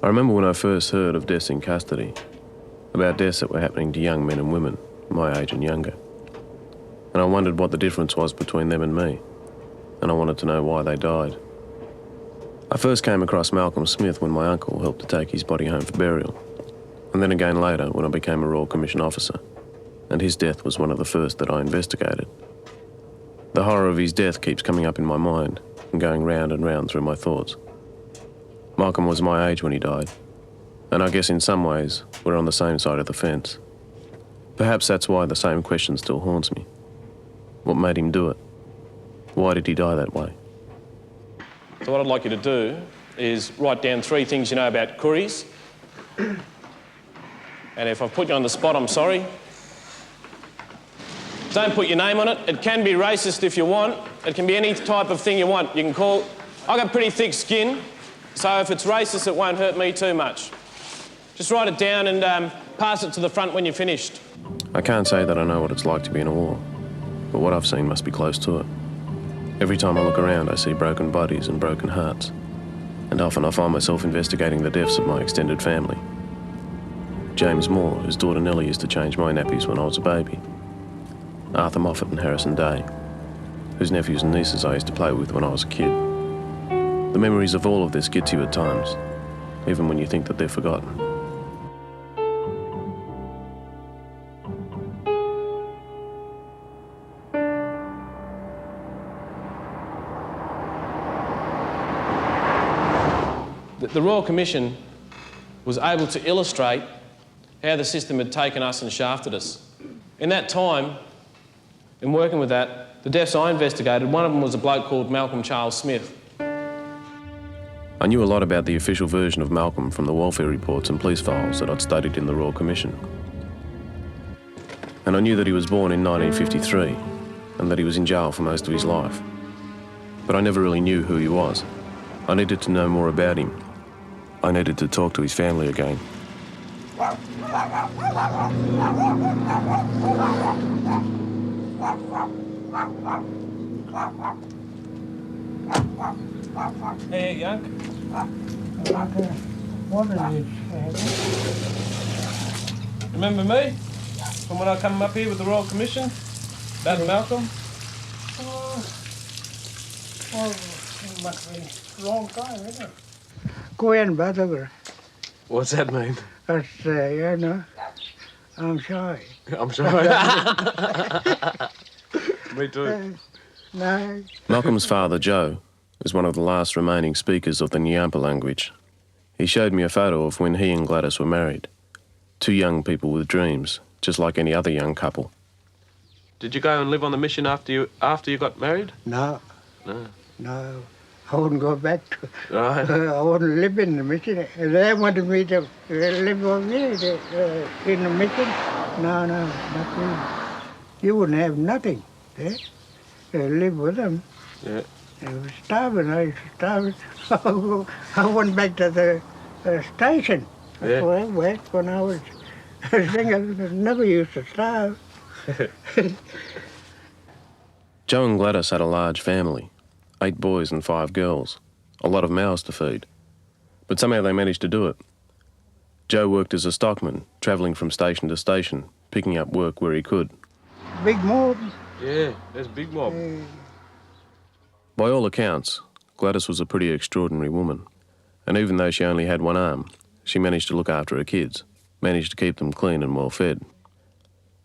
I remember when I first heard of deaths in custody, about deaths that were happening to young men and women, my age and younger. And I wondered what the difference was between them and me, and I wanted to know why they died. I first came across Malcolm Smith when my uncle helped to take his body home for burial, and then again later when I became a Royal Commission officer, and his death was one of the first that I investigated. The horror of his death keeps coming up in my mind and going round and round through my thoughts. Malcolm was my age when he died, and I guess in some ways we're on the same side of the fence. Perhaps that's why the same question still haunts me. What made him do it? Why did he die that way? So what I'd like you to do is write down 3 things you know about Kuris. And if I've put you on the spot, I'm sorry. Don't put your name on it. It can be racist if you want. It can be any type of thing you want. You can call... I've got pretty thick skin, so if it's racist, it won't hurt me too much. Just write it down and pass it to the front when you're finished. I can't say that I know what it's like to be in a war, but what I've seen must be close to it. Every time I look around, I see broken bodies and broken hearts, and often I find myself investigating the deaths of my extended family. James Moore, whose daughter Nellie used to change my nappies when I was a baby. Arthur Moffat and Harrison Day, whose nephews and nieces I used to play with when I was a kid. The memories of all of this get to you at times, even when you think that they're forgotten. The Royal Commission was able to illustrate how the system had taken us and shafted us. In that time, in working with that, the deaths I investigated, one of them was a bloke called Malcolm Charles Smith. I knew a lot about the official version of Malcolm from the welfare reports and police files that I'd studied in the Royal Commission. And I knew that he was born in 1953 and that he was in jail for most of his life. But I never really knew who he was. I needed to know more about him. I needed to talk to his family again. Hey, Yank. What is it? Remember me? From when I come up here with the Royal Commission? That Malcolm? Well, it must be a long time, isn't it? Go in, brother. What's that mean? That's, you know, I'm shy. I'm sorry. Me too. No. Malcolm's father, Joe, is one of the last remaining speakers of the Nyampa language. He showed me a photo of when he and Gladys were married. 2 young people with dreams, just like any other young couple. Did you go and live on the mission after you got married? No. No. No. I wouldn't go back to... Right. I wouldn't live in the mission. They wanted me to live over here in the mission. No, not me. You wouldn't have nothing there. Live with them. Yeah. I was starving. I was starving. I went back to the station. That's where I went when I was single. I never used to starve. Joe and Gladys had a large family, 8 boys and 5 girls, a lot of mouths to feed. But somehow they managed to do it. Joe worked as a stockman, travelling from station to station, picking up work where he could. Big mob. Yeah, there's a big mob. By all accounts, Gladys was a pretty extraordinary woman. And even though she only had 1 arm, she managed to look after her kids, managed to keep them clean and well fed.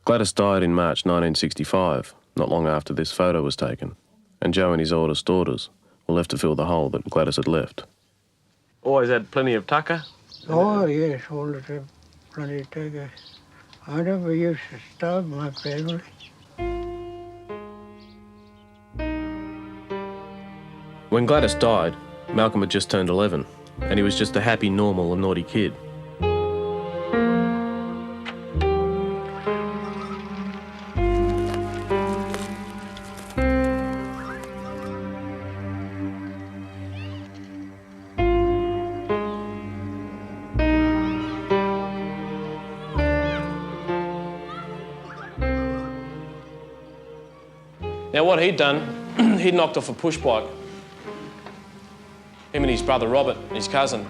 Gladys died in March 1965, not long after this photo was taken, and Joe and his oldest daughters were left to fill the hole that Gladys had left. Always had plenty of tucker? Oh, yes, all the time. Plenty of tucker. I never used to starve my family. When Gladys died, Malcolm had just turned 11, and he was just a happy, normal and naughty kid. Now what he'd done, he'd knocked off a push bike. Him and his brother Robert, his cousin.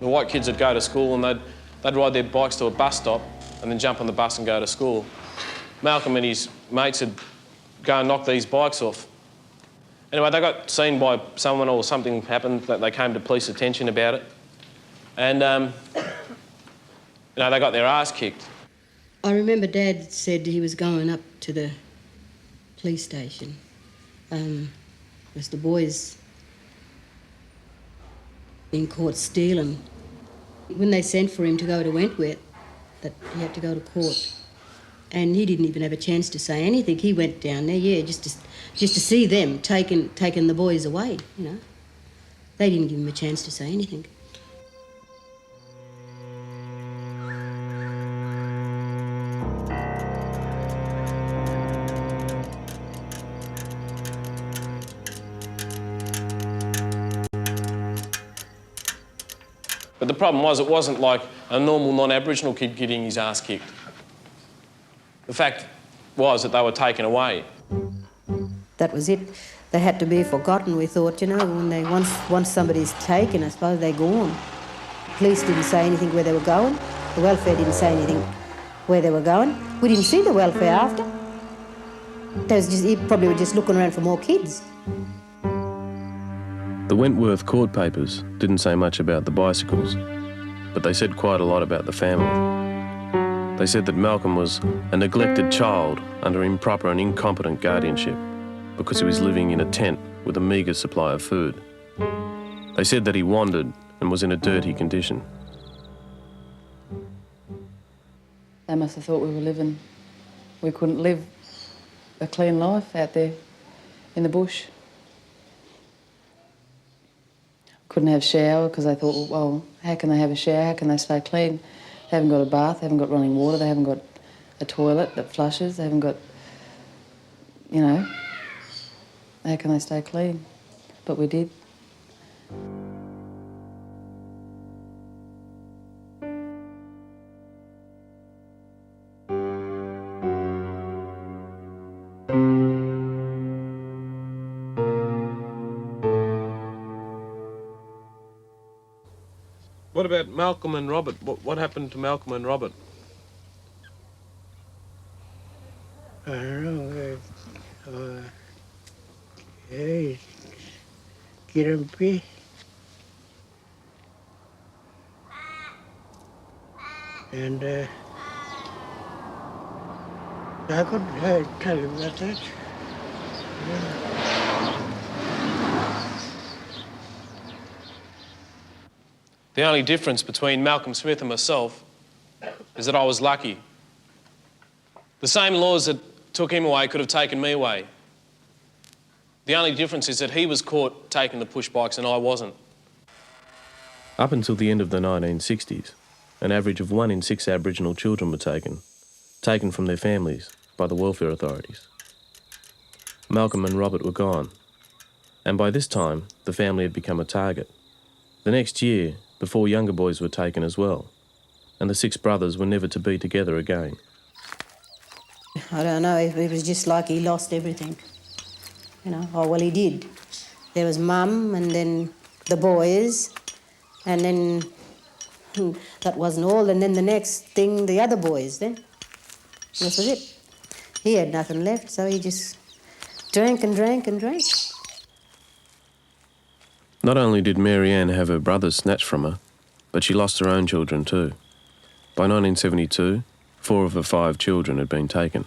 The white kids would go to school and they'd ride their bikes to a bus stop and then jump on the bus and go to school. Malcolm and his mates would go and knock these bikes off. Anyway, they got seen by someone or something happened that they came to police attention about it. And, they got their ass kicked. I remember Dad said he was going up to the police station because the boys been caught stealing. When they sent for him to go to Wentworth, that he had to go to court. And he didn't even have a chance to say anything. He went down there, just to see them taking the boys away, you know. They didn't give him a chance to say anything. But the problem was, it wasn't like a normal non-Aboriginal kid getting his ass kicked. The fact was that they were taken away. That was it. They had to be forgotten, we thought, you know, when they once somebody's taken, I suppose they're gone. Police didn't say anything where they were going. The welfare didn't say anything where they were going. We didn't see the welfare after. He probably were just looking around for more kids. The Wentworth court papers didn't say much about the bicycles, but they said quite a lot about the family. They said that Malcolm was a neglected child under improper and incompetent guardianship because he was living in a tent with a meagre supply of food. They said that he wandered and was in a dirty condition. They must have thought we couldn't live a clean life out there in the bush. Couldn't have a shower because they thought, well, how can they have a shower? How can they stay clean? They haven't got a bath, they haven't got running water, they haven't got a toilet that flushes, they haven't got, you know, how can they stay clean? But we did. What about Malcolm and Robert? What happened to Malcolm and Robert? I don't know. Get him pee. And I couldn't tell him about that. Yeah. The only difference between Malcolm Smith and myself is that I was lucky. The same laws that took him away could have taken me away. The only difference is that he was caught taking the push bikes and I wasn't. Up until the end of the 1960s, an average of 1 in 6 Aboriginal children were taken from their families by the welfare authorities. Malcolm and Robert were gone, and by this time the family had become a target. The next year, the 4 younger boys were taken as well, and the 6 brothers were never to be together again. I don't know, it was just like he lost everything. You know, oh, well, he did. There was Mum, and then the boys, and then that wasn't all, and then the next thing, the other boys then. This was it. He had nothing left, so he just drank and drank and drank. Not only did Mary Ann have her brothers snatched from her, but she lost her own children too. By 1972, 4 of her 5 children had been taken.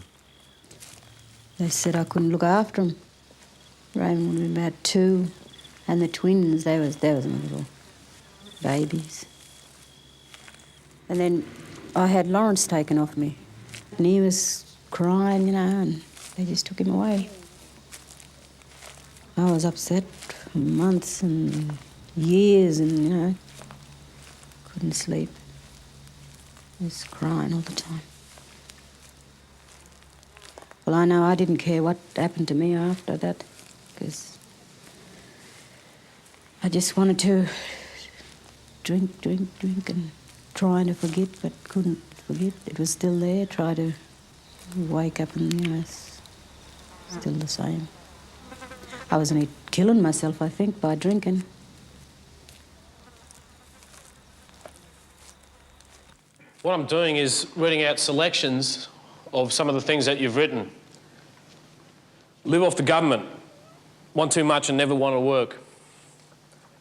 They said I couldn't look after them. Raymond would have been about 2, and the twins, they was little babies. And then I had Lawrence taken off me, and he was crying, you know, and they just took him away. I was upset for months and years, and, you know, couldn't sleep. I was crying all the time. Well, I know I didn't care what happened to me after that, because I just wanted to drink and trying to forget, but couldn't forget. It was still there, try to wake up and, you know, it's still the same. I was only killing myself, I think, by drinking. What I'm doing is reading out selections of some of the things that you've written. Live off the government, want too much and never want to work.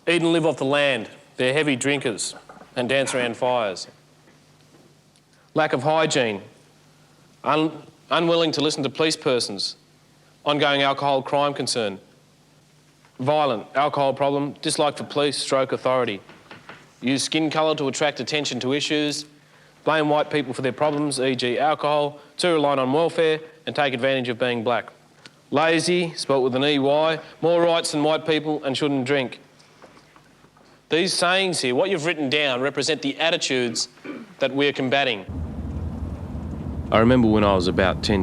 Eat and live off the land, they're heavy drinkers and dance around fires. Lack of hygiene, unwilling to listen to police persons, ongoing alcohol crime concern. Violent, alcohol problem, dislike for police, stroke authority. Use skin colour to attract attention to issues. Blame white people for their problems, e.g. alcohol. Too reliant on welfare and take advantage of being black. Lazy, spelt with an EY, more rights than white people and shouldn't drink. These sayings here, what you've written down, represent the attitudes that we're combating. I remember when I was about 10